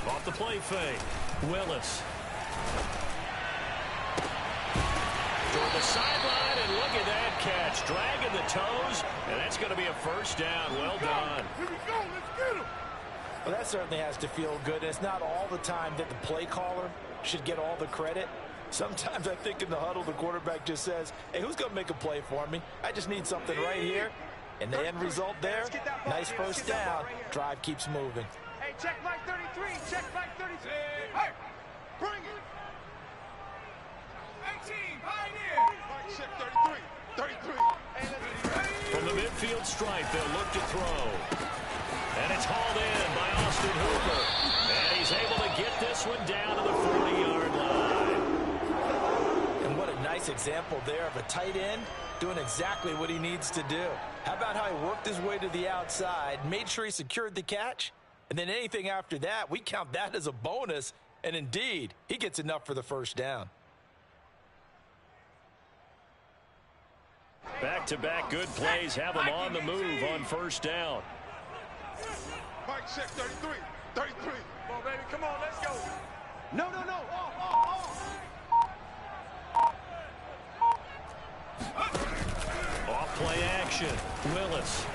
Off the play fake. Willis. Toward the sideline, and look at that catch. Dragging the toes, and that's going to be a first down. Well done. Here we go. Let's get him. Well, that certainly has to feel good. It's not all the time that the play caller should get all the credit. Sometimes I think in the huddle, the quarterback just says, hey, who's going to make a play for me? I just need something right here. And the end result there, nice first down. Drive keeps moving. Hey, check Mike 33. Check Mike 33. Hey, bring it. 18, pioneer. Mike, check 33. 33. From the midfield stripe, they'll look to throw. And it's hauled in by Austin Hooper. And he's able to get this one down to the 40-yard line. And what a nice example there of a tight end doing exactly what he needs to do. How about how he worked his way to the outside, made sure he secured the catch, and then anything after that, we count that as a bonus. And indeed, he gets enough for the first down. Back-to-back good plays have him on the move on first down. Mike, check 33. 33. Come on, baby. Come on, let's go. No. Off-play action. Willis.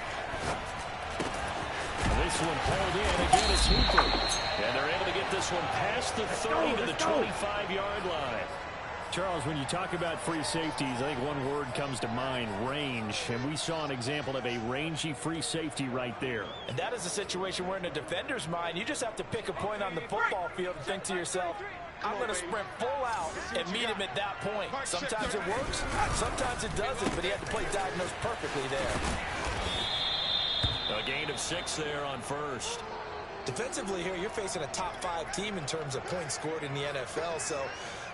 This one pulled in. Again, it's Hooper. And they're able to get this one past the 30 to the 25-yard line. Charles, when you talk about free safeties, I think one word comes to mind, range. And we saw an example of a rangy free safety right there. And that is a situation where in a defender's mind, you just have to pick a point on the football field and think to yourself, I'm going to sprint full out and meet him at that point. Sometimes it works, sometimes it doesn't, but he had to play diagnosed perfectly there. A gain of 6 there on first. Defensively here, you're facing a top 5 team in terms of points scored in the NFL, so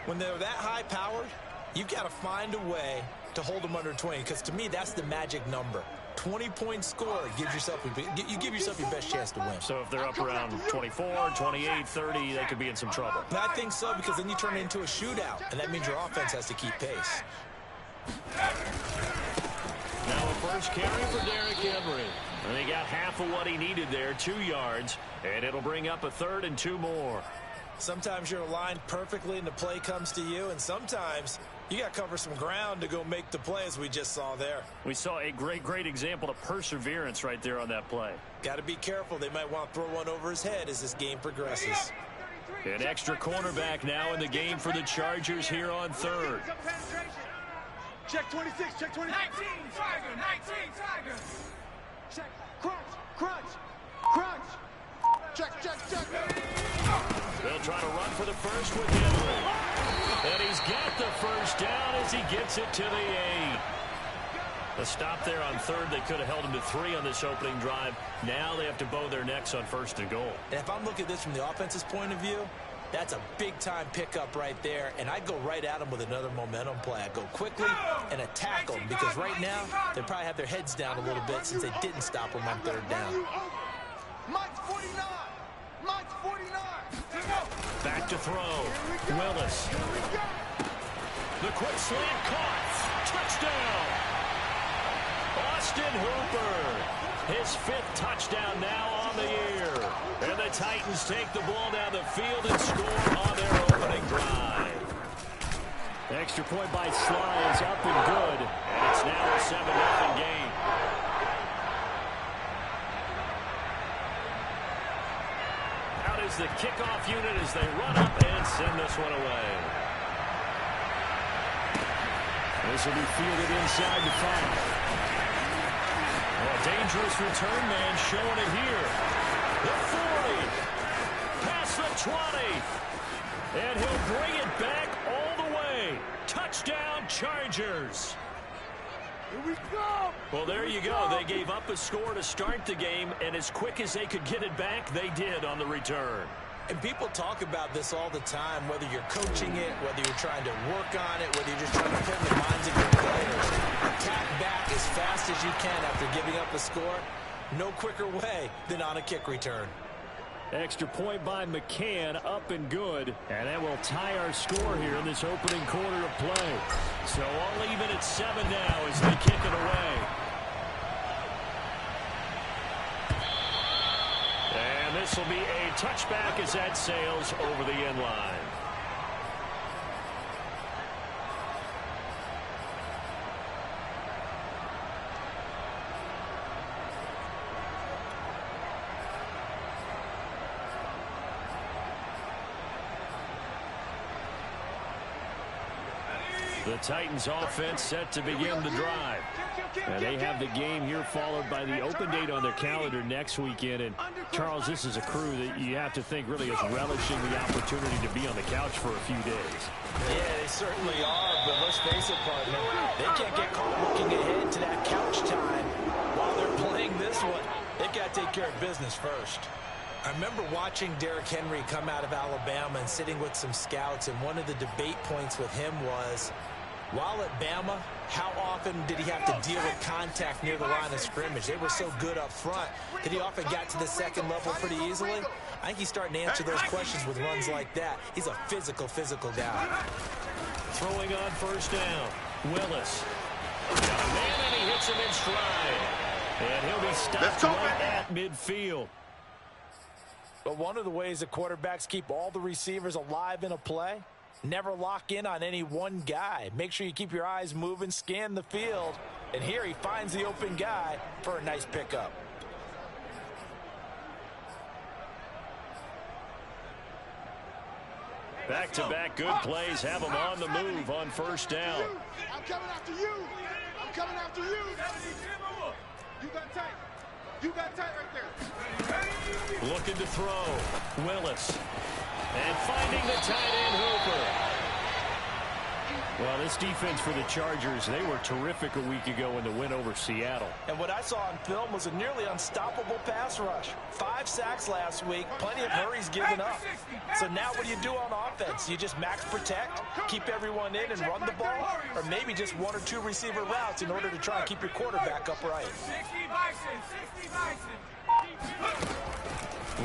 when they're that high-powered, you've got to find a way to hold them under 20, because to me, that's the magic number. 20 points scored gives yourself you give yourself your best chance to win. So if they're up around 24, 28, 30, they could be in some trouble. And I think so, because then you turn it into a shootout, and that means your offense has to keep pace. Now a first carry for Derrick Henry. And he got half of what he needed there, 2 yards, and it'll bring up a 3rd and 2 more. Sometimes you're aligned perfectly and the play comes to you, and sometimes you got to cover some ground to go make the play, as we just saw there. We saw a great example of perseverance right there on that play. Got to be careful. They might want to throw one over his head as this game progresses. An extra cornerback now in the game for the Chargers here on 3rd. Check 26, check 26. 19, Tiger. Check, crunch. Check. They'll try to run for the first with Henry. And he's got the first down as he gets it to the 8. A stop there on 3rd. They could have held him to 3 on this opening drive. Now they have to bow their necks on 1st and goal. And if I'm looking at this from the offense's point of view, that's a big-time pickup right there, and I go right at them with another momentum play. I go quickly and attack them, because right now they probably have their heads down a little bit since they didn't stop them on 3rd down. Mike's 49. Back to throw. Willis. The quick slant caught. Touchdown. Austin Hooper. His 5th touchdown now on the year. And the Titans take the ball down the field and score on their opening drive. Extra point by Sly is up and good. And it's now a 7-0 game. Out is the kickoff unit as they run up and send this one away. This will be fielded inside the 5. A dangerous return man showing it here. The 40. Past the 20. And he'll bring it back all the way. Touchdown, Chargers. Here we go. Well, there you go. They gave up a score to start the game, and as quick as they could get it back, they did on the return. And people talk about this all the time, whether you're coaching it, whether you're trying to work on it, whether you're just trying to put in the minds of your players. Attack back as fast as you can after giving up a score. No quicker way than on a kick return. Extra point by McCann, up and good. And that will tie our score here in this opening quarter of play. So all even at 7 now as they kick it away. And this will be a touchback as that sails over the end line. The Titans offense set to begin the drive. And they have the game here followed by the open date on their calendar next weekend. And Charles, this is a crew that you have to think really is relishing the opportunity to be on the couch for a few days. Yeah, they certainly are, but let's face it, partner, they can't get caught looking ahead to that couch time while they're playing this one. They've got to take care of business first. I remember watching Derrick Henry come out of Alabama and sitting with some scouts, and one of the debate points with him was, while at Bama, how often did he have to deal with contact near the line of scrimmage? They were so good up front that he often got to the second level pretty easily. I think he's starting to answer those questions with runs like that. He's a physical guy. Throwing on first down. Willis. Got a man, and he hits him in stride. And he'll be stopped right at midfield. But one of the ways that quarterbacks keep all the receivers alive in a play, never lock in on any one guy. Make sure you keep your eyes moving, scan the field. And here he finds the open guy for a nice pickup. Back-to-back good plays have him on the move on first down. I'm coming after you. I'm coming after you. You got tight. You got tight right there. Looking to throw. Willis. And finding the tight end Hooper. Well, this defense for the Chargers, they were terrific a week ago in the win over Seattle. And what I saw on film was a nearly unstoppable pass rush. 5 sacks last week, plenty of hurries given up. So now what do you do on offense? You just max protect, keep everyone in and run the ball, or maybe just 1 or 2 receiver routes in order to try and keep your quarterback upright.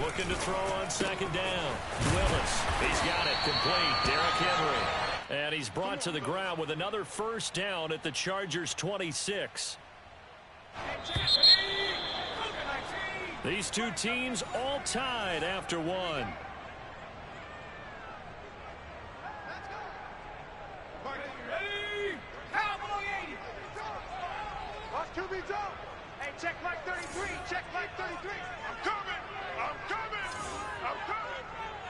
Looking to throw on second down. Willis, he's got it complete. Derrick Henry. And he's brought to the ground with another first down at the Chargers' 26. These two teams all tied after one. Hey, check like 33. Check like 33. I'm coming. I'm coming. I'm coming.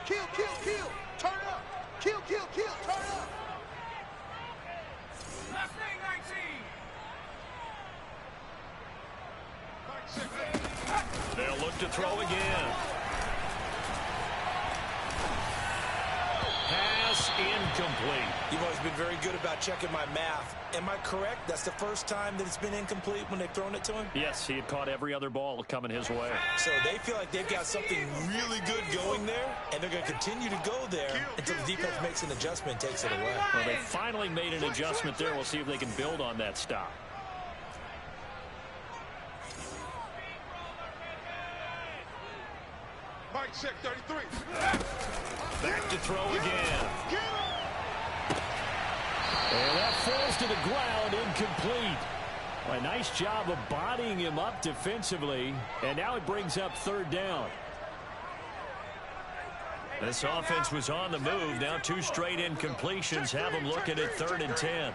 Kill, kill, kill. Turn up. Kill, kill, kill. Turn up. Last thing, 19. They'll look to throw again. Pass incomplete. You've always been very good about checking my math. Am I correct? That's the first time that it's been incomplete when they've thrown it to him? Yes, he had caught every other ball coming his way. So they feel like they've got something really good going there, and they're going to continue to go there until the defense makes an adjustment and takes it away. Well, they finally made an adjustment there. We'll see if they can build on that stop. Mike, check 33. Back to throw again. And that falls to the ground, incomplete. A nice job of bodying him up defensively, and now it brings up third down. This offense was on the move. Now 2 straight incompletions have them looking at 3rd and 10.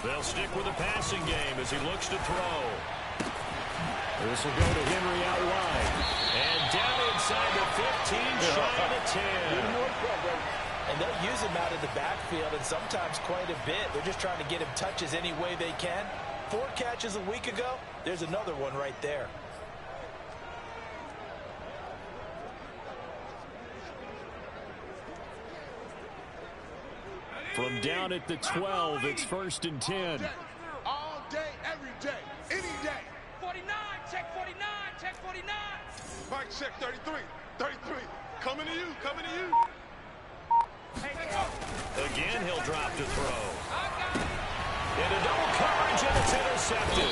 They'll stick with the passing game as he looks to throw. This will go to Henry out wide. And down inside the 15, shy of 10. And they'll use him out of the backfield, and sometimes quite a bit. They're just trying to get him touches any way they can. 4 catches a week ago. There's another one right there. From down at the 12, it's 1st and 10. All day, every day, any day. 49, check 49, check 49. Mike, check 33. 33. Coming to you, coming to you. Again, he'll drop to throw. In a double coverage, and it's intercepted.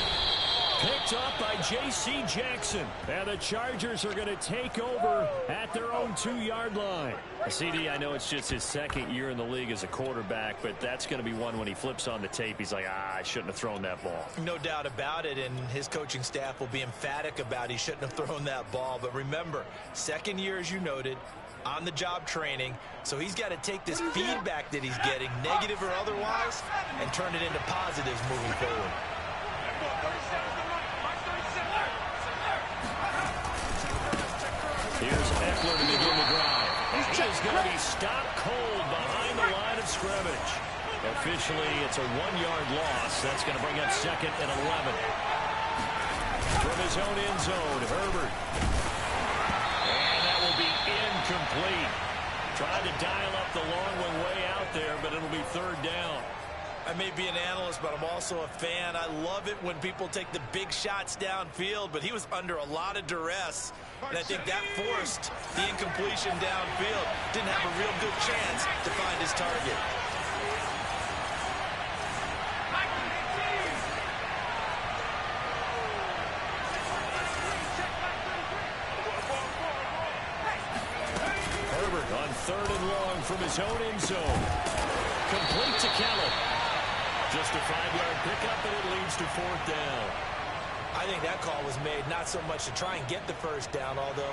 Picked picked up by J.C. Jackson. And the Chargers are going to take over at their own 2-yard line. CD, I know it's just his second year in the league as a quarterback, but that's going to be one when he flips on the tape. He's like, I shouldn't have thrown that ball. No doubt about it, and his coaching staff will be emphatic about he shouldn't have thrown that ball. But remember, second year, as you noted, on-the-job training, so he's got to take this feedback that he's getting, negative or otherwise, and turn it into positives moving forward. Here's Eckler to begin the drive. He is going to be stopped cold behind the line of scrimmage. Officially, it's a 1-yard loss. That's going to bring up 2nd and 11. From his own end zone, Herbert. And that will be incomplete. Tried to dial up the long one way out there, but it'll be 3rd down. I may be an analyst, but I'm also a fan. I love it when people take the big shots downfield, but he was under a lot of duress, and I think that forced the incompletion downfield. Didn't have a real good chance to find his target. Herbert on 3rd and long from his own end zone. Complete to Kellett. Just a 5-yard pickup, and it leads to 4th down. I think that call was made not so much to try and get the first down, although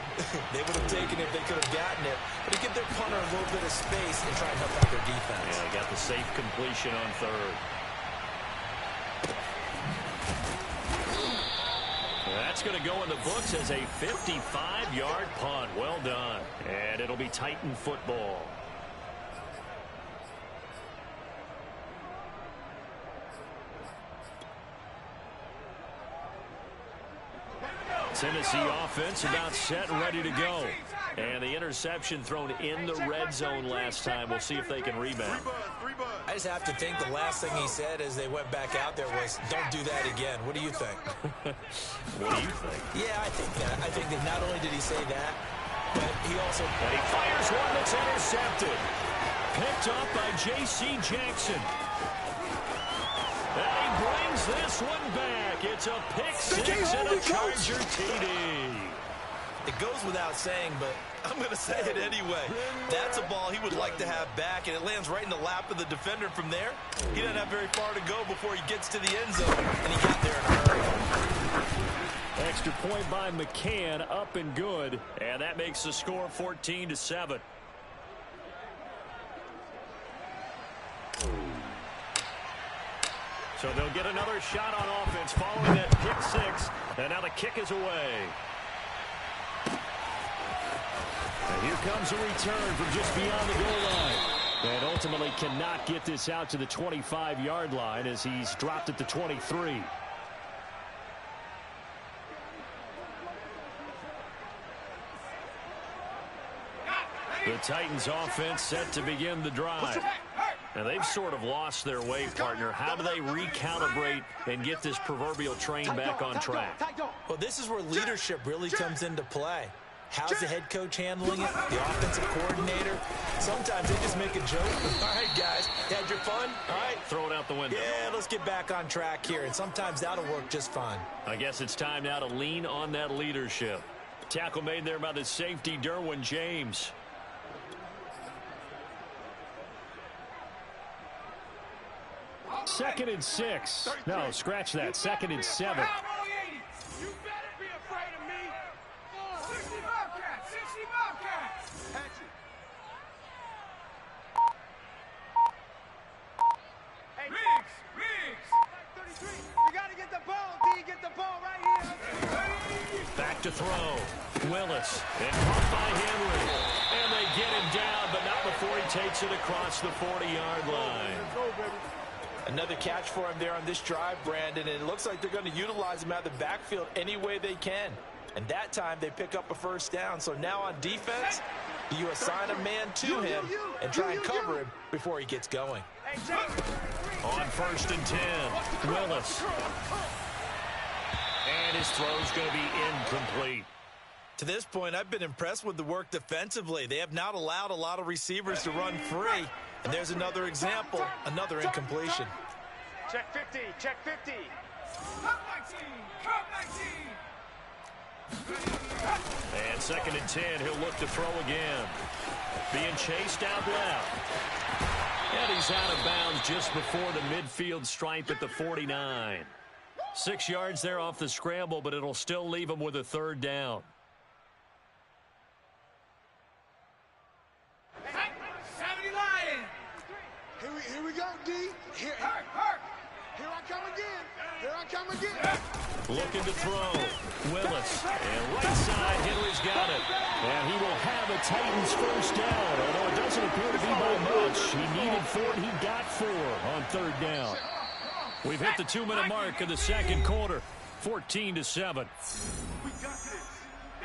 they would have taken it if they could have gotten it, but to give their punter a little bit of space and try and help out their defense. Yeah, got the safe completion on 3rd. That's going to go in the books as a 55-yard punt. Well done. And it'll be Titan football. Tennessee offense about set and ready to go. And the interception thrown in the red zone last time. We'll see if they can rebound. I just have to think the last thing he said as they went back out there was, don't do that again. What do you think? What do you think? Yeah, I think that. I think that not only did he say that, but he also... And he fires one that's intercepted. Picked up by J.C. Jackson. And he brings this one back. It's a pick 6 and a Charger TD. It goes without saying, but I'm going to say it anyway. That's a ball he would like to have back, and it lands right in the lap of the defender from there. He doesn't have very far to go before he gets to the end zone, and he got there in a hurry. Extra point by McCann, up and good, and that makes the score 14-7. So they'll get another shot on offense following that pick 6, and now the kick is away. And here comes a return from just beyond the goal line. And ultimately cannot get this out to the 25-yard line as he's dropped at the 23. The Titans offense set to begin the drive. Now they've sort of lost their way, partner. How do they recalibrate and get this proverbial train back on track? Well, this is where leadership really comes into play. How's the head coach handling it? The offensive coordinator? Sometimes they just make a joke. All right, guys, had your fun? All right. Throw it out the window. Yeah, let's get back on track here. And sometimes that'll work just fine. I guess it's time now to lean on that leadership. Tackle made there by the safety, Derwin James. Second and 6. No, scratch that. 2nd and 7. You better be afraid of me. 60 Bobcats, 60 Bobcats. Hey, Riggs. 33. We got to get the ball, D. Get the ball right here. Back to throw. Willis. And caught by Henry. And they get him down, but not before he takes it across the 40-yard line. Another catch for him there on this drive, Brandon, and it looks like they're going to utilize him out of the backfield any way they can. And that time they pick up a first down. So now on defense, you assign a man to him and try and cover him before he gets going. On 1st and 10, Willis. And his throw's going to be incomplete. To this point, I've been impressed with the work defensively. They have not allowed a lot of receivers to run free. And there's another example, another incompletion. Check 50, check 50. 2nd and 10. He'll look to throw again. Being chased out left. And he's out of bounds just before the midfield stripe at the 49. 6 yards there off the scramble, but it'll still leave him with a 3rd down. Here we go, D. Here I come again. Here I come again. Looking to throw. Willis. And right side, Henry's got it. And he will have a Titans 1st down. Although it doesn't appear to be by much. He needed 4, and he got 4 on 3rd down. We've hit the 2-minute mark of the 2nd quarter. 14-7.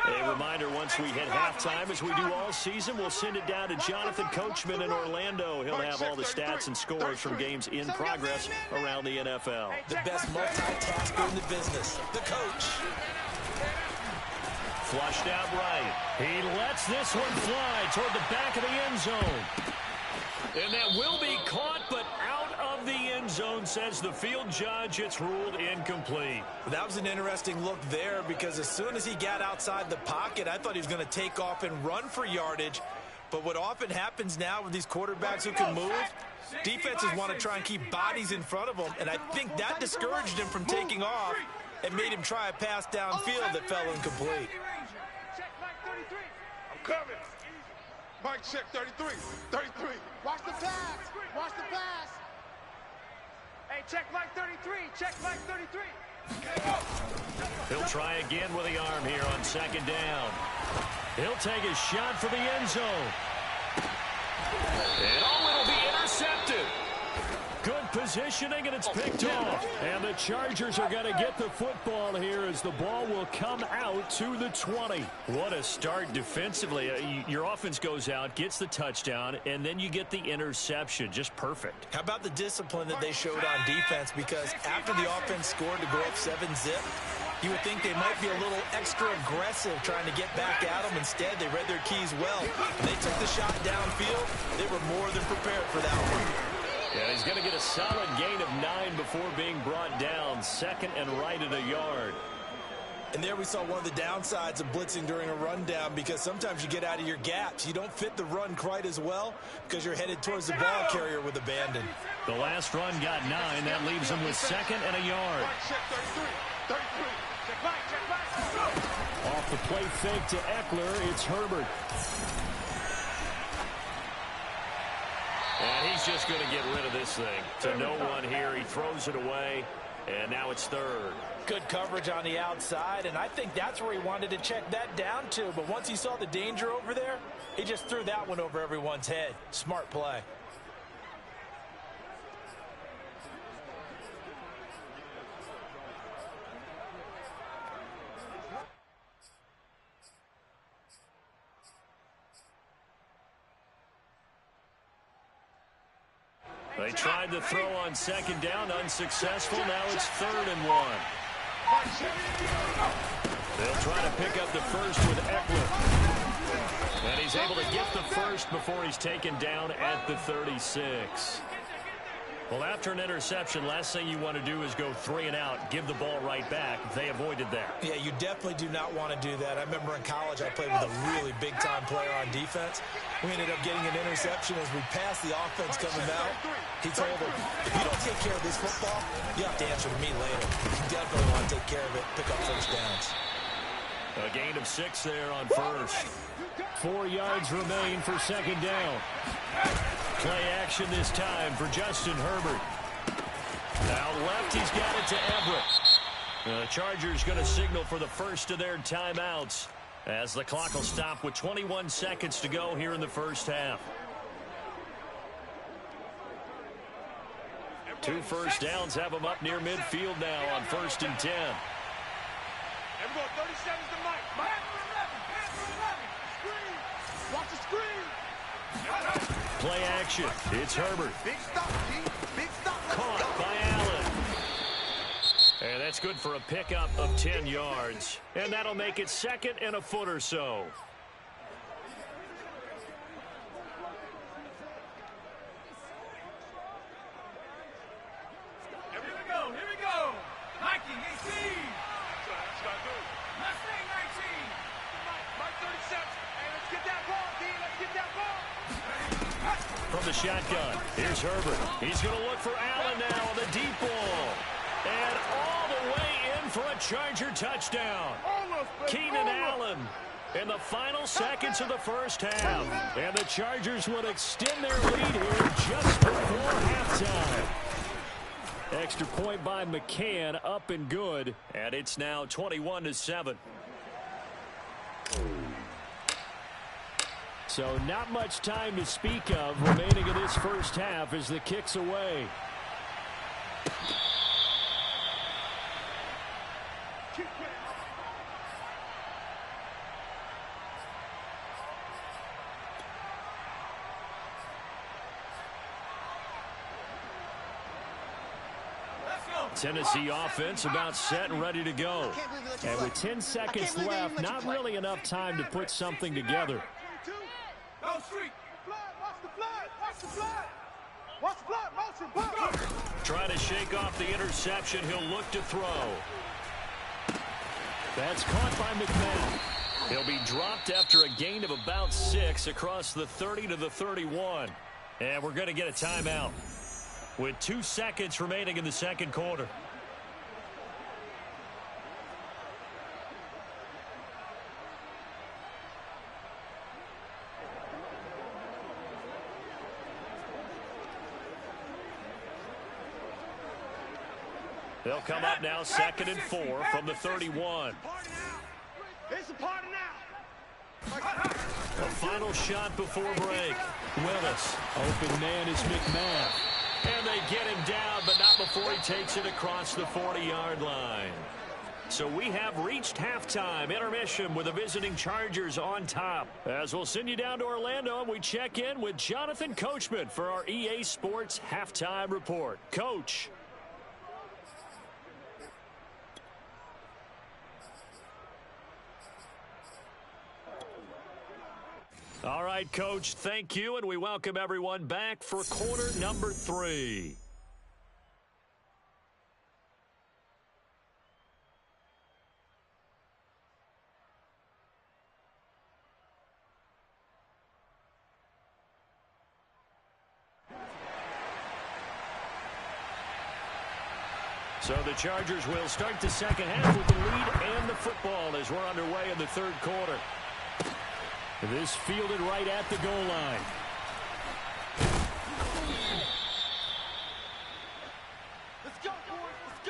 A reminder, once we hit halftime, as we do all season, we'll send it down to Jonathan Coachman in Orlando. He'll have all the stats and scores from games in progress around the NFL. The best multitasker in the business, the coach. Flushed out right. He lets this one fly toward the back of the end zone. And that will be caught, but out of the end zone, says the field judge. It's ruled incomplete. That was an interesting look there, because as soon as he got outside the pocket, I thought he was going to take off and run for yardage. But what often happens now with these quarterbacks who can move, defenses want to try and keep bodies in front of them, and I think that discouraged him from taking off and made him try a pass downfield that fell incomplete. I'm coming. Mike check 33. 33. Watch the pass. Watch the pass. Hey, check Mike 33. Check Mike 33. He'll try again with the arm here on 2nd down. He'll take a shot for the end zone. And it'll be intercepted. Good positioning, and it's picked off. And the Chargers are going to get the football here as the ball will come out to the 20. What a start defensively. Your offense goes out, gets the touchdown, and then you get the interception. Just perfect. How about the discipline that they showed on defense? Because after the offense scored to go up 7-zip, you would think they might be a little extra aggressive trying to get back at them. Instead, they read their keys well. They took the shot downfield. They were more than prepared for that one. Yeah, he's going to get a solid gain of 9 before being brought down. 2nd and right at a yard. And there we saw one of the downsides of blitzing during a rundown, because sometimes you get out of your gaps. You don't fit the run quite as well because you're headed towards the ball carrier with abandon. The last run got 9. That leaves him with 2nd and a yard. Off the play fake to Eckler, it's Herbert. And he's just going to get rid of this thing. To no one here. He throws it away, and now it's 3rd. Good coverage on the outside, and I think that's where he wanted to check that down to. But once he saw the danger over there, he just threw that one over everyone's head. Smart play. They tried to throw on 2nd down, unsuccessful. Now it's 3rd and 1. They'll try to pick up the first with Eckler. And he's able to get the first before he's taken down at the 36. Well, after an interception, last thing you want to do is go 3 and out, give the ball right back. They avoided that. Yeah, you definitely do not want to do that. I remember in college I played with a really big-time player on defense. We ended up getting an interception as we passed the offense coming out. He told him, if you don't take care of this football, you have to answer to me later. You definitely want to take care of it, pick up first downs. A gain of 6 there on first. 4 yards remain for 2nd down. Play action this time for Justin Herbert. Out left, he's got it to Everett. The Chargers going to signal for the first of their timeouts as the clock will stop with 21 seconds to go here in the first half. 2 first downs have them up near midfield now on 1st and 10. Everyone, 30 seconds to Mike. Mike. Screen. Watch the screen. Play action. It's Herbert. Big stop, G. Big stop. Caught by Allen. And that's good for a pickup of 10 yards. And that'll make it 2nd and a foot or so. Here we go. Here we go. Mikey, 18. Mustang 19. Mike 33. the shotgun. Here's Herbert. He's going to look for Allen now on the deep ball. And all the way in for a Charger touchdown. Keenan Allen in the final seconds of the first half. And the Chargers would extend their lead here just before halftime. Extra point by McCann, up and good. And it's now 21-7. So not much time to speak of remaining in this first half as the kick's away. Tennessee offense about set and ready to go. And with 10 seconds left, not really enough time to put something together. Trying to shake off the interception. He'll look to throw. That's caught by McMahon. He'll be dropped after a gain of about 6 across the 30 to the 31. And we're going to get a timeout with 2 seconds remaining in the second quarter. They'll come up now, 2nd and 4 from the 31. It's a party now. The final shot before break. Willis. Open man is McMahon. And they get him down, but not before he takes it across the 40-yard line. So we have reached halftime. Intermission with the visiting Chargers on top. As we'll send you down to Orlando, we check in with Jonathan Coachman for our EA Sports Halftime Report. Coach. All right, Coach, thank you, and we welcome everyone back for quarter number 3. So the Chargers will start the second half with the lead and the football as we're underway in the third quarter. This fielded right at the goal line. Let's go, boys. Let's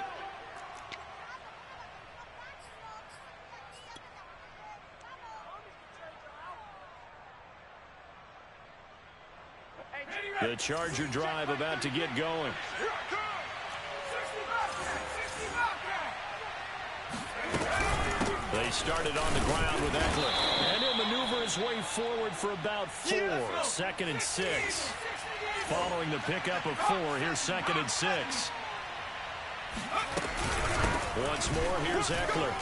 go. The Charger drive about to get going. They started on the ground with Eckler. And he'll maneuver his way forward for about 4. 2nd and 6. Following the pickup of 4, here's 2nd and 6. Once more, here's Eckler.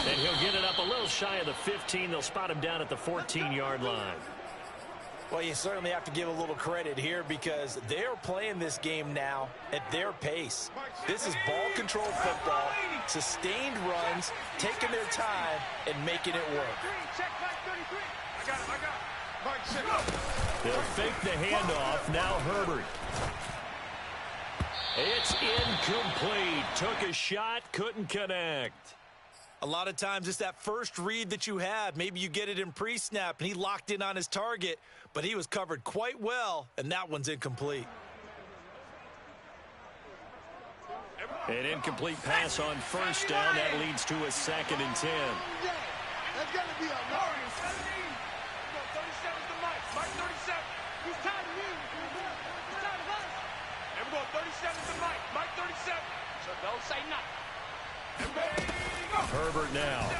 And he'll get it up a little shy of the 15. They'll spot him down at the 14-yard line. Well, you certainly have to give a little credit here because they're playing this game now at their pace. This is ball control football, sustained runs, taking their time, and making it work. Check Mike 33. I got it. They'll fake the handoff. Now Herbert. It's incomplete. Took a shot, couldn't connect. A lot of times it's that first read that you have. Maybe you get it in pre-snap, and he locked in on his target, but he was covered quite well, and that one's incomplete. An incomplete pass on first down. That leads to a 2nd and 10. That's got to be a Lawrence. 37's the Mike. Mike 37. He's tired of you. He's tired of us. And we're going 37's the Mike. Mike 37. So don't say nothing. Herbert now.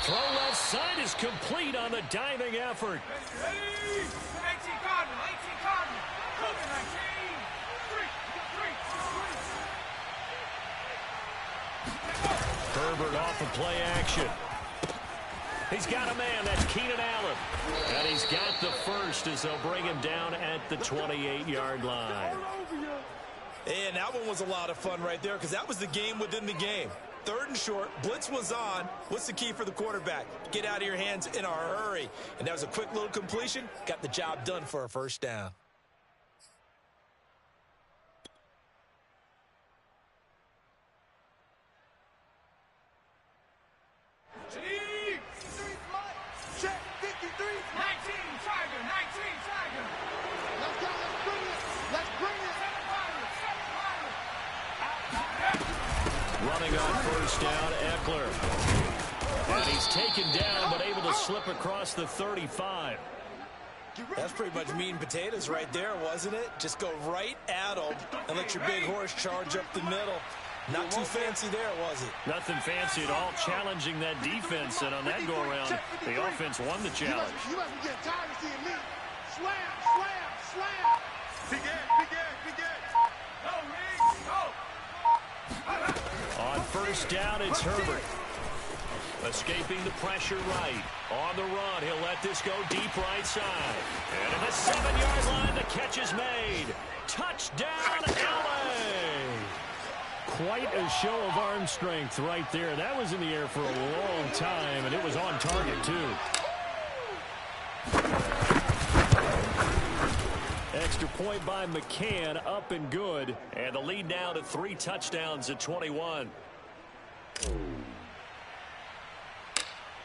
Throw left side is complete on the diving effort. 18 Cardinal. 18 Cardinal. 3. Herbert off of play action. He's got a man. That's Keenan Allen. And he's got the first as they'll bring him down at the 28-yard line. And that one was a lot of fun right there because that was the game within the game. 3rd and short. Blitz was on. What's the key for the quarterback? Get out of your hands in a hurry. And that was a quick little completion. Got the job done for a 1st down. Check 53. 19 Tiger. 19 Tiger. Let's go. Let's bring it. Let's bring it. Running on 1st down, Eckler. And he's taken down, but able to slip across the 35. That's pretty much meat and potatoes right there, wasn't it? Just go right at them and let your big horse charge up the middle. Not too fancy there, was it? Nothing fancy at all, challenging that defense. And on that go-around, the offense won the challenge. You must be getting tired of seeing me. Slam, slam, slam. Big Ed. Go, Reed, go. On 1st down, it's Herbert. Escaping the pressure right. On the run, he'll let this go deep right side. And at the 7-yard line, the catch is made. Touchdown, LA! Quite a show of arm strength right there. That was in the air for a long time, and it was on target, too. Extra point by McCann, up and good. And the lead now to 3 touchdowns at 21.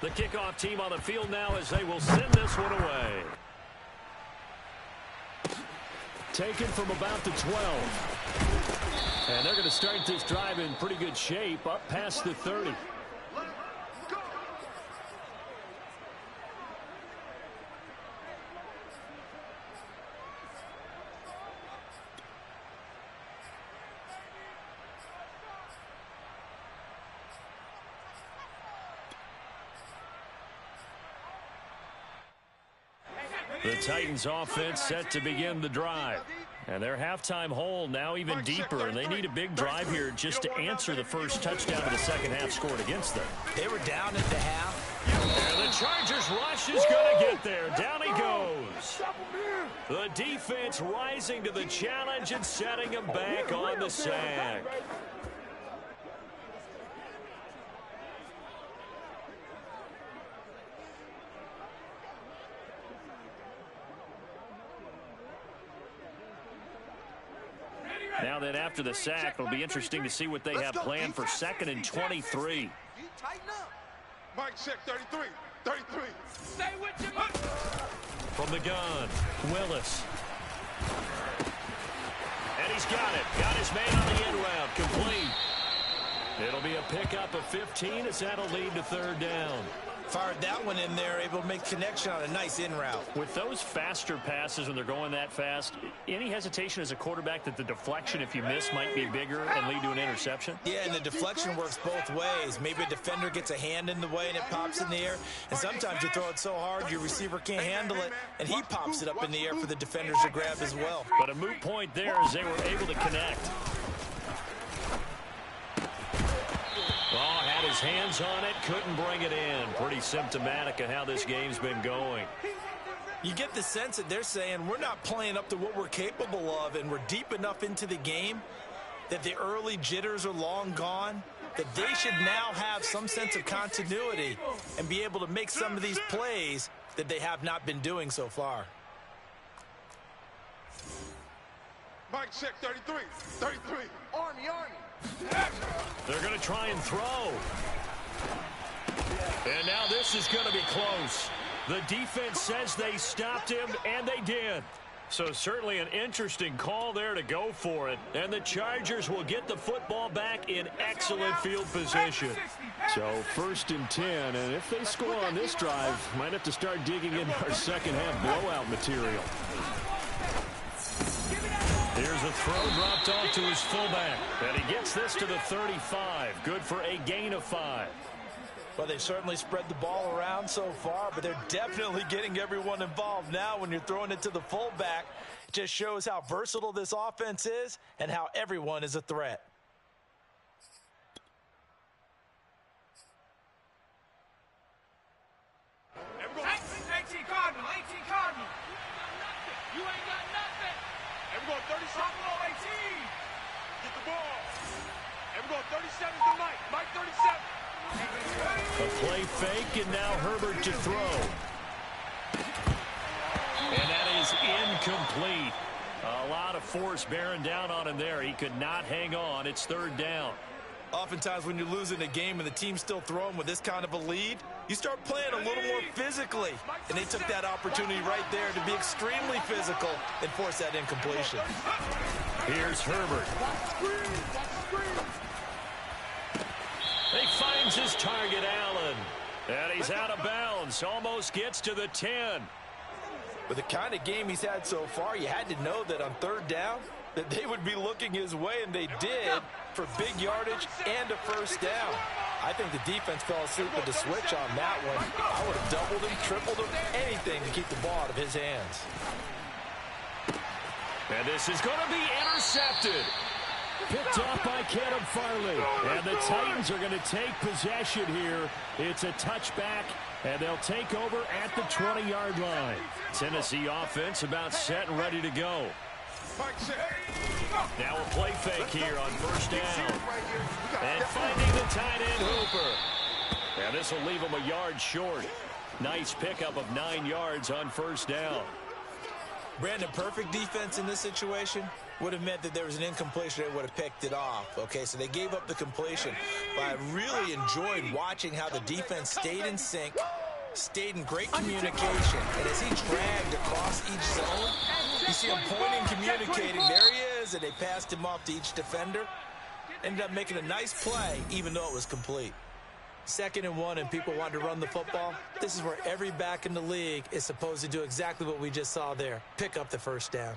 The kickoff team on the field now as they will send this one away. Taken from about the 12. And they're going to start this drive in pretty good shape, up past the 30. The Titans offense set to begin the drive. And their halftime hole now even deeper, and they need a big drive here just to answer the first touchdown of the second half scored against them. They were down at the half. And the Chargers rush is going to get there. Down he goes. The defense rising to the challenge and setting him back on the sack. Now then, after the sack, it'll be interesting to see what they have planned for 2nd and 23. Mike, check 33. 33. Stay with you. From the gun, Willis. And he's got it. Got his man on the end route. Complete. It'll be a pickup of 15 as that'll lead to 3rd down. Fired that one in there, able to make connection on a nice in route. With those faster passes when they're going that fast, any hesitation as a quarterback that the deflection, if you miss, might be bigger and lead to an interception? Yeah, and the deflection works both ways. Maybe a defender gets a hand in the way and it pops in the air. And sometimes you throw it so hard your receiver can't handle it, and he pops it up in the air for the defenders to grab as well. But a moot point there as they were able to connect. Oh, had his hands on it, couldn't bring it in. Pretty symptomatic of how this game's been going. You get the sense that they're saying we're not playing up to what we're capable of, and we're deep enough into the game that the early jitters are long gone, that they should now have some sense of continuity and be able to make some of these plays that they have not been doing so far. Mike, check 33. 33. Army. They're going to try and throw. And now this is going to be close. The defense says they stopped him, and they did. So certainly an interesting call there to go for it. And the Chargers will get the football back in excellent field position. So 1st and 10, and if they score on this drive, might have to start digging into our second half blowout material. Here's a throw dropped off to his fullback. And he gets this to the 35. Good for a gain of 5. Well, they've certainly spread the ball around so far, but they're definitely getting everyone involved now when you're throwing it to the fullback. It just shows how versatile this offense is and how everyone is a threat. You ain't got nothing. And we're going 30 seconds. 18. Get the ball. And we're going going 37 to Mike. Mike 37. A play fake, and now Herbert to throw. And that is incomplete. A lot of force bearing down on him there. He could not hang on. It's third down. Oftentimes when you're losing a game and the team's still throwing with this kind of a lead, you start playing a little more physically. And they took that opportunity right there to be extremely physical and force that incompletion. Here's Herbert. He finds his target, Allen. And he's out of bounds. Almost gets to the 10. With the kind of game he's had so far, you had to know that on third down that they would be looking his way, and they did, for big yardage and a first down. I think the defense fell asleep with the switch on that one. I would have doubled him, tripled him, anything to keep the ball out of his hands. And this is going to be intercepted. Picked off by Kenneth Farley. And the Titans are going to take possession here. It's a touchback, and they'll take over at the 20-yard line. Tennessee offense about set and ready to go. Now a play fake here on first down. And finding the tight end, Hooper. And this will leave him a yard short. Nice pickup of 9 yards on first down. Brandon, perfect defense in this situation would have meant that there was an incompletion. They would have picked it off. Okay, so they gave up the completion. But I really enjoyed watching how the defense stayed in sync, stayed in great communication. And as he dragged across each zone, you see him pointing, communicating. There he is, and they passed him off to each defender. Ended up making a nice play, even though it was complete. 2nd and 1, and people want to run the football. This is where every back in the league is supposed to do exactly what we just saw there. Pick up the first down.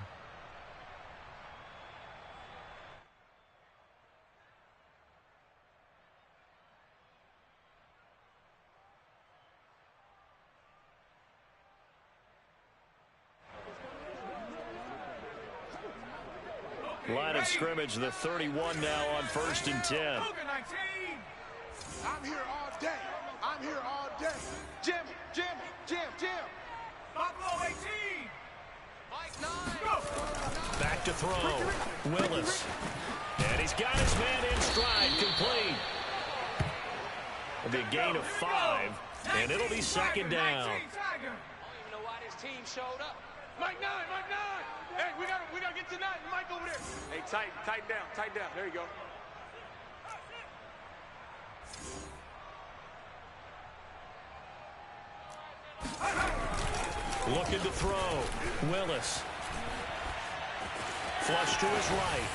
Line of scrimmage, the 31 now on 1st and 10. I'm here all day. I'm here all day. Jim. Buffalo 18. Mike 9. Back to throw. Willis. And he's got his man in stride. Complete. It'll be a gain of 5, and it'll be 2nd down. I don't even know why this team showed up. Mike 9. Hey, we gotta get to 9. Mike over there. Hey, tighten down. There you go. Looking to throw. Willis. Flush to his right.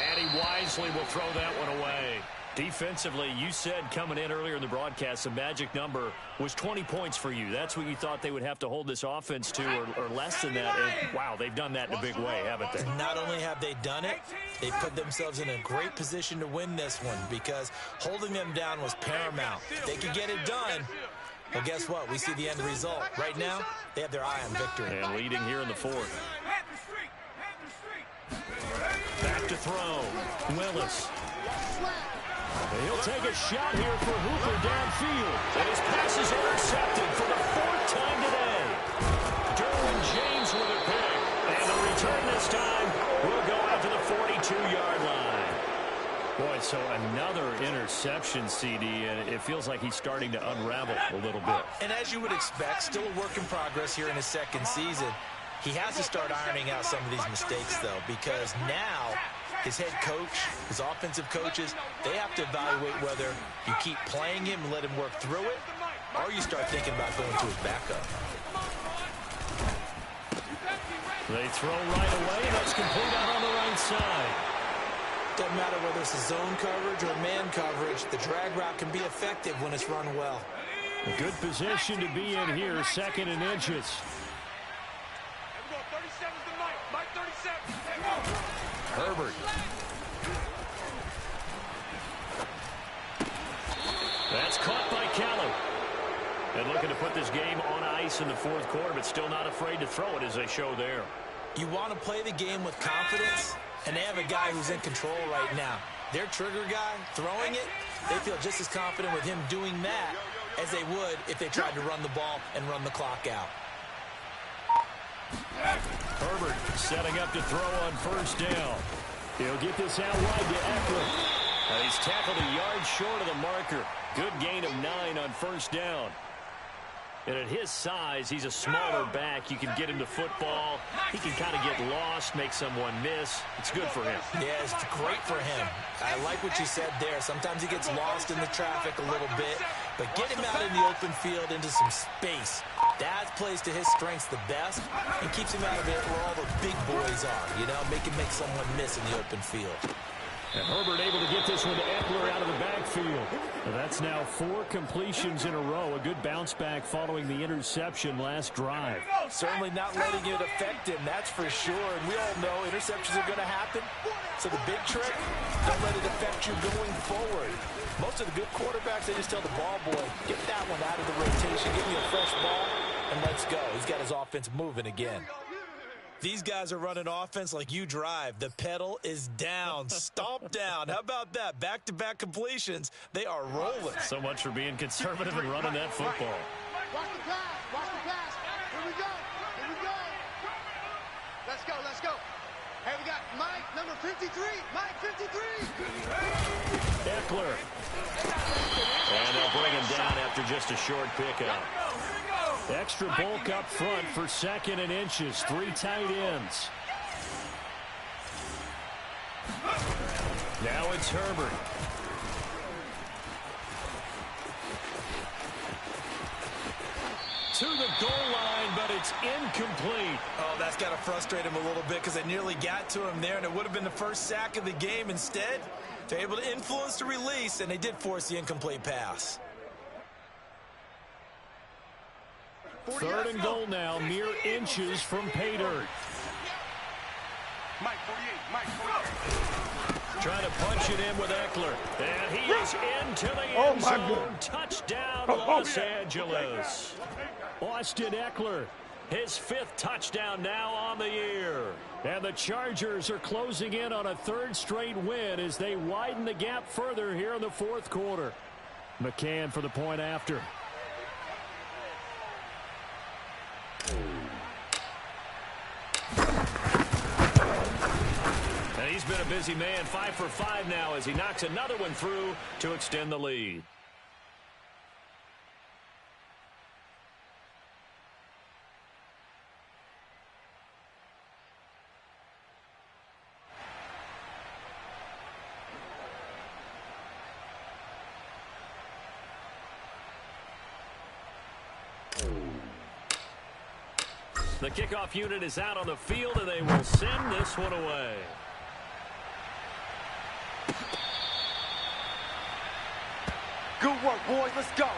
And he wisely will throw that one away. Defensively, you said coming in earlier in the broadcast, the magic number was 20 points for you. That's what you thought they would have to hold this offense to, or less than that. And, wow, they've done that in a big way, haven't they? Not only have they done it, they put themselves in a great position to win this one, because holding them down was paramount. If they could get it done, well, guess what? We see the end result. Right now, they have their eye on victory. And leading here in the 4th. Back to throw. Willis. He'll take a shot here for Hooper downfield. And his pass is intercepted for the 4th time today. Derwin James with a pick. And the return this time will go out to the 42-yard line. Boy, so another interception, CD, and it feels like he's starting to unravel a little bit. And as you would expect, still a work in progress here in his 2nd season. He has to start ironing out some of these mistakes, though, because now his head coach, his offensive coaches, they have to evaluate whether you keep playing him and let him work through it, or you start thinking about going to his backup. They throw right away, and that's complete out on the right side. Doesn't matter whether it's a zone coverage or man coverage, the drag route can be effective when it's run well. A good position to be in here, 2nd and inches. 37 to Mike 37. Herbert. That's caught by Kelly. And looking to put this game on ice in the 4th quarter, but still not afraid to throw it as they show there. You want to play the game with confidence, and they have a guy who's in control right now. Their trigger guy throwing it, they feel just as confident with him doing that as they would if they tried to run the ball and run the clock out. Herbert setting up to throw on 1st down. He'll get this out wide to Eckler. He's tackled a yard short of the marker. Good gain of 9 on first down. And at his size, he's a smaller back. You can get him to football. He can kind of get lost, make someone miss. It's good for him. Yeah, it's great for him. I like what you said there. Sometimes he gets lost in the traffic a little bit, but get him out in the open field into some space. That plays to his strengths the best and keeps him out of it where all the big boys are, you know, make someone miss in the open field. And Herbert able to get this one to Eckler out of the backfield. And that's now 4 completions in a row. A good bounce back following the interception last drive. Certainly not letting it affect him, that's for sure. And we all know interceptions are going to happen. So the big trick, don't let it affect you going forward. Most of the good quarterbacks, they just tell the ball boy, get that one out of the rotation, give me a fresh ball, and let's go. He's got his offense moving again. These guys are running offense like you drive. The pedal is down, stomp down. How about that? Back-to-back completions. They are rolling. So much for being conservative and running that football. Watch the pass. Watch the pass. Here we go. Here we go. Let's go. Let's go. Hey, we got Mike, number 53. Mike, 53. Eckler. And they'll bring him down after just a short pickup. Extra bulk up front for 2nd and inches. 3 tight ends. Now it's Herbert. To the goal line, but it's incomplete. Oh, that's got to frustrate him a little bit because they nearly got to him there, and it would have been the first sack of the game. Instead, they're able to influence the release, and they did force the incomplete pass. 3rd and goal now, mere inches from pay dirt. Mike 48, Mike 48. Trying to punch it in with Eckler. And he is into the end zone. Touchdown, Los Angeles. Austin Eckler, His 5th touchdown now on the year. and the Chargers are closing in on a 3rd straight win as they widen the gap further here in the 4th quarter. McCann for the point after. And he's been a busy man, 5 for 5 now as he knocks another one through to extend the lead. The kickoff unit is out on the field, and they will send this one away. Good work, boys. Let's go.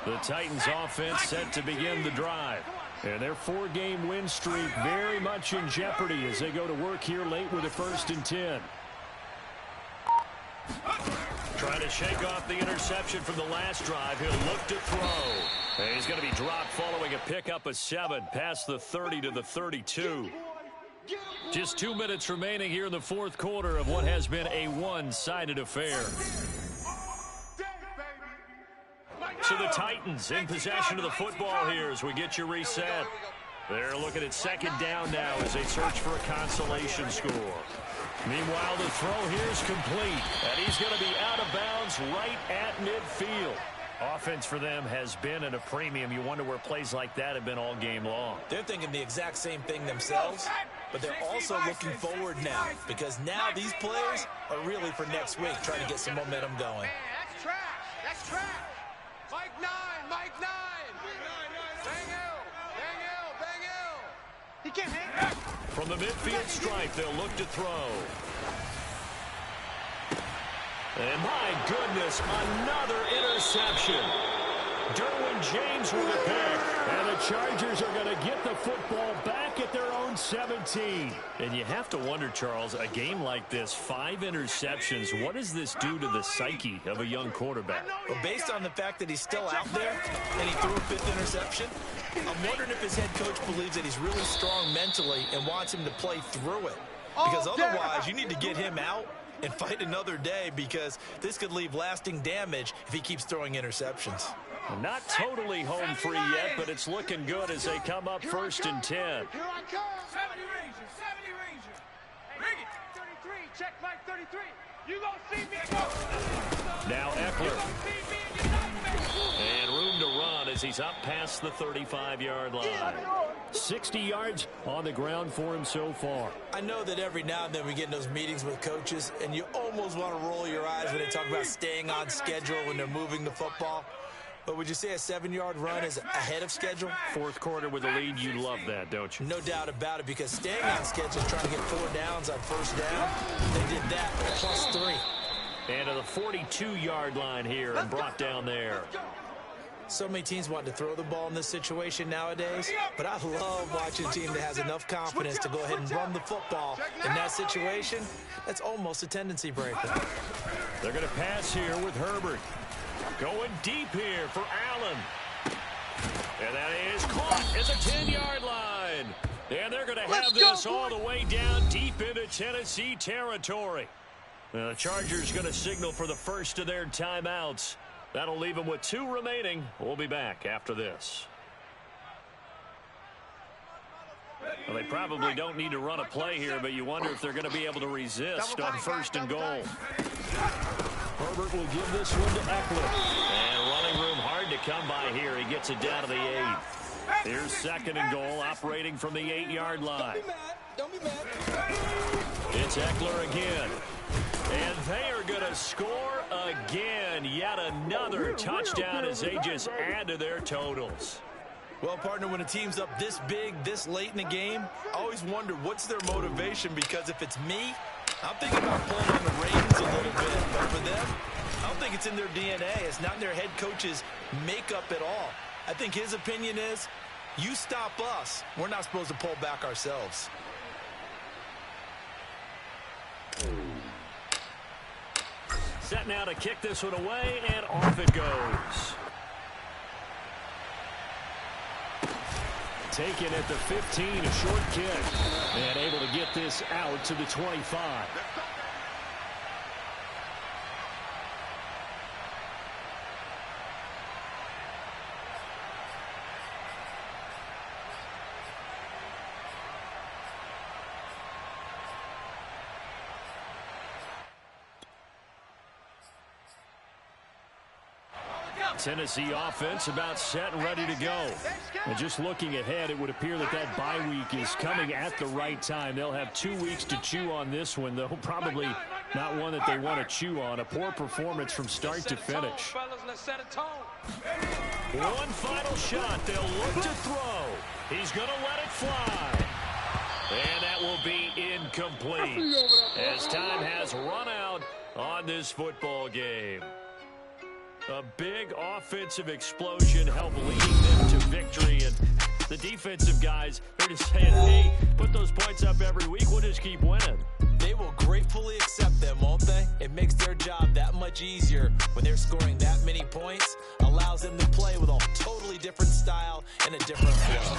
The Titans offense set to begin the drive. And their 4-game win streak very much in jeopardy as they go to work here late with a 1st and 10. Trying to shake off the interception from the last drive. He'll look to throw. And he's going to be dropped following a pickup of 7 past the 30 to the 32. Just 2 minutes remaining here in the 4th quarter of what has been a one-sided affair. So the Titans in possession of the football here as we get you reset. They're looking at 2nd down now as they search for a consolation score. Meanwhile, the throw here is complete, and he's going to be out of bounds right at midfield. Offense for them has been at a premium. You wonder where plays like that have been all game long. They're thinking the exact same thing themselves, but they're also looking forward now because now these plays are really for next week, trying to get some momentum going. Man, that's trash. That's trash. Mike 9, Mike 9. Bang L, bang L, bang L. He can't hang. From the midfield stripe, they'll look to throw. And my goodness, another interception. Derwin James with a pick. And the Chargers are going to get the football back at their own 17. And you have to wonder, Charles, a game like this, 5 interceptions, what does this do to the psyche of a young quarterback? Well, based on the fact that he's still out there and he threw a 5th interception, I'm wondering if his head coach believes that he's really strong mentally and wants him to play through it. Because otherwise, you need to get him out and fight another day, because this could leave lasting damage if he keeps throwing interceptions. Not totally home free yet, but it's looking good as they come up 1st and 10. Here I come. 70 Ranger. Bring it. 33. Check Mike 33. You gonna see me go. Now Eckler. And room to run as he's up past the 35-yard line. 60 yards on the ground for him so far. I know that every now and then we get in those meetings with coaches, and you almost want to roll your eyes when they talk about staying on schedule when they're moving the football. But would you say a 7-yard run is ahead of schedule? 4th quarter with a lead, you love that, don't you? No doubt about it, because staying on schedule is trying to get 4 downs on 1st down. They did that plus 3. And to the 42-yard line here and brought down there. So many teams want to throw the ball in this situation nowadays, but I love watching a team that has enough confidence to go ahead and run the football. In that situation, that's almost a tendency breaker. They're going to pass here with Herbert. Going deep here for Allen. And that is caught at the 10-yard line. And they're going to have this all the way down deep into Tennessee territory. Now, the Chargers going to signal for the first of their timeouts. That'll leave them with 2 remaining. We'll be back after this. Well, they probably don't need to run a play here, but you wonder if they're going to be able to resist on 1st and goal. Herbert will give this one to Eckler. And running room hard to come by here. He gets it down to the 8. Here's 2nd and goal, operating from the 8-yard line. Don't be mad. It's Eckler again. And they are going to score again. Yet another touchdown as they just add to their totals. Well, partner, when a team's up this big, this late in the game, I always wonder what's their motivation, because if it's me, I'm thinking about pulling on the reins a little bit. But for them, I don't think it's in their DNA. It's not in their head coach's makeup at all. I think his opinion is, you stop us, we're not supposed to pull back ourselves. Set now to kick this one away, and off it goes. Taken at the 15, a short kick. And able to get this out to the 25. Tennessee offense about set and ready to go. And just looking ahead, it would appear that that bye week is coming at the right time. They'll have 2 weeks to chew on this one, though probably not one that they want to chew on. A poor performance from start to finish. One final shot. They'll look to throw. He's going to let it fly. And that will be incomplete as time has run out on this football game. A big offensive explosion helped leading them to victory. And the defensive guys, they're just saying, hey, put those points up every week. We'll just keep winning. They will gratefully accept them, won't they? It makes their job that much easier when they're scoring that many points. Allows them to play with a totally different style and a different flow.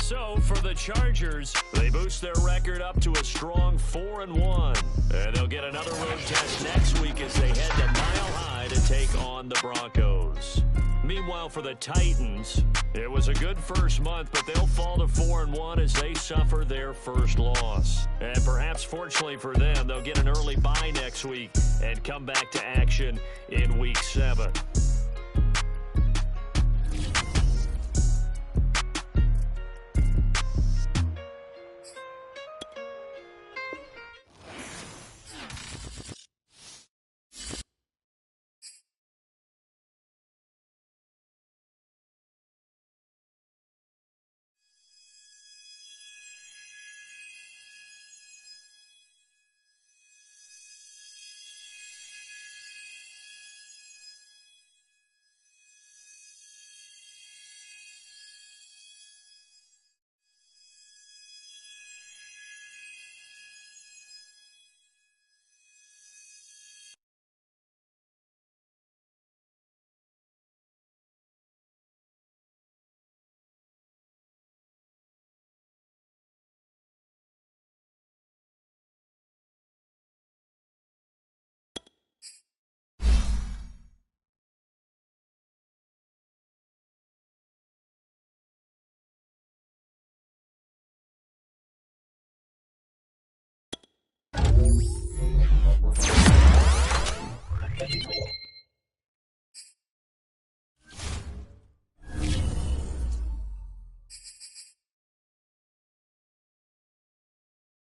So for the Chargers, they boost their record up to a strong 4-1. And they'll get another road test next week as they head to Mile High to take on the Broncos. Meanwhile, for the Titans, it was a good first month, but they'll fall to 4-1 as they suffer their first loss. And perhaps fortunately for them, they'll get an early bye next week and come back to action in Week 7.